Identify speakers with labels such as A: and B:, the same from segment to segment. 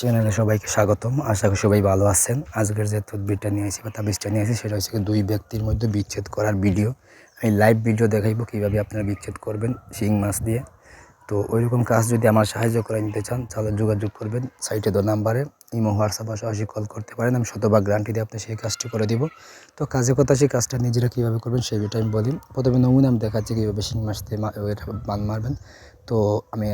A: চ্যানেলে সবাইকে স্বাগতম। আশা করি সবাই ভালো আছেন। আজকের যে তদবিরটা নিয়ে আসি বা তাবিজটা নিয়ে আসি সেটা হচ্ছে দুই ব্যক্তির মধ্যে বিচ্ছেদ করার ভিডিও। আমি লাইভ ভিডিও দেখাইবো কীভাবে আপনারা বিচ্ছেদ করবেন শিং মাছ দিয়ে। তো ওইরকম কাজ যদি আমার সাহায্য করে নিতে চান তাহলে যোগাযোগ করবেন সাইটে দেওয়া নাম্বারে, ইমো হোয়াটসঅ্যাপ সরাসরি কল করতে পারেন। আমি শতভাগ গ্যারান্টি দিয়ে আপনি সেই কাজটি করে দিব। তো কাজে কথা সেই কাজটা নিজেরা কীভাবে করবেন সেই বিষয়টা আমি বলি। প্রথমে নমুনা আমি দেখাচ্ছি কীভাবে শিং মাছ দিয়ে বান মারবেন। তো আমি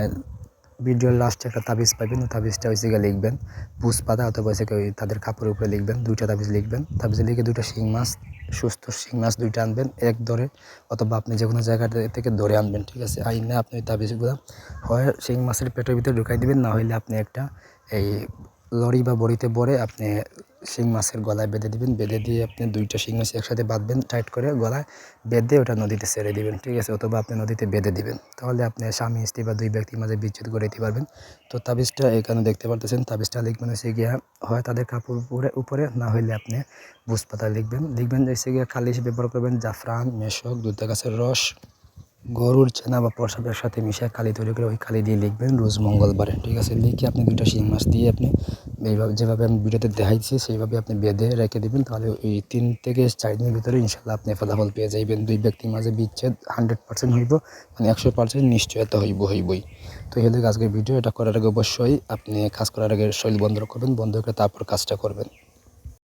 A: ভিডিওর লাস্টে একটা তাবিজ পাবেন, তাবিজটা হয়েছে গিয়ে লিখবেন পুষ্পাতা অথবা হচ্ছে ওই তাদের কাপড়ের উপরে লিখবেন, দুইটা তাবিজ লিখবেন। তাবিজে লিখে দুইটা শিং মাছ, সুস্থ শিং মাছ দুইটা আনবেন এক ধরে, অথবা আপনি যে কোনো জায়গা থেকে ধরে আনবেন, ঠিক আছে। আইনে আপনি ওই তাবিজগুলো হয় শিং মাছের পেটের ভিতরে ঢুকাই দিবেন, না হইলে আপনি একটা এই লরি বা বড়িতে ভরে আপনি শিং মাছের গলায় বেঁধে দিবেন। বেঁধে দিয়ে আপনি দুইটা শিং মাছ একসাথে বাঁধবেন টাইট করে, গলায় বেঁধে ওটা নদীতে ছেড়ে দিবেন, ঠিক আছে। অথবা আপনি নদীতে বেঁধে দিবেন, তাহলে আপনি স্বামী স্ত্রী বা দুই ব্যক্তির মাঝে বিচ্ছেদ করে দিতে পারবেন। তো তাবিজটা এখানে দেখতে পারতেছেন, তাবিজটা লিখবেন হচ্ছে গিয়া হয় তাদের কাপড় উপরে, না হইলে আপনি বুঝপাতা লিখবেন হচ্ছে গিয়া খালি ব্যবহার করবেন জাফরান, মেশক, দুধা গাছের রস, গরুর ছানা বা প্রসাবের সাথে মিশিয়ে কালি তৈরি করে ওই কালি দিয়ে লিখবেন রোজ মঙ্গলবারে, ঠিক আছে। লিখে আপনি দুইটা শিং মাছ দিয়ে আপনি এইভাবে যেভাবে আমি ভিডিওতে দেখাইছি সেইভাবে আপনি বেঁধে রেখে দেবেন। তাহলে ওই 3 থেকে 4 দিনের ভিতরে ইনশাল্লাহ আপনি ফলাফল পেয়ে যাইবেন। দুই ব্যক্তির মাঝে বিচ্ছেদ 100% হইব, মানে 100% নিশ্চয়তা হইবই। তো এই হলো আজকের ভিডিও। এটা করার আগে অবশ্যই আপনি কাজ করার আগে শরীর বন্ধ করবেন, বন্ধ করে তারপর কাজটা করবেন।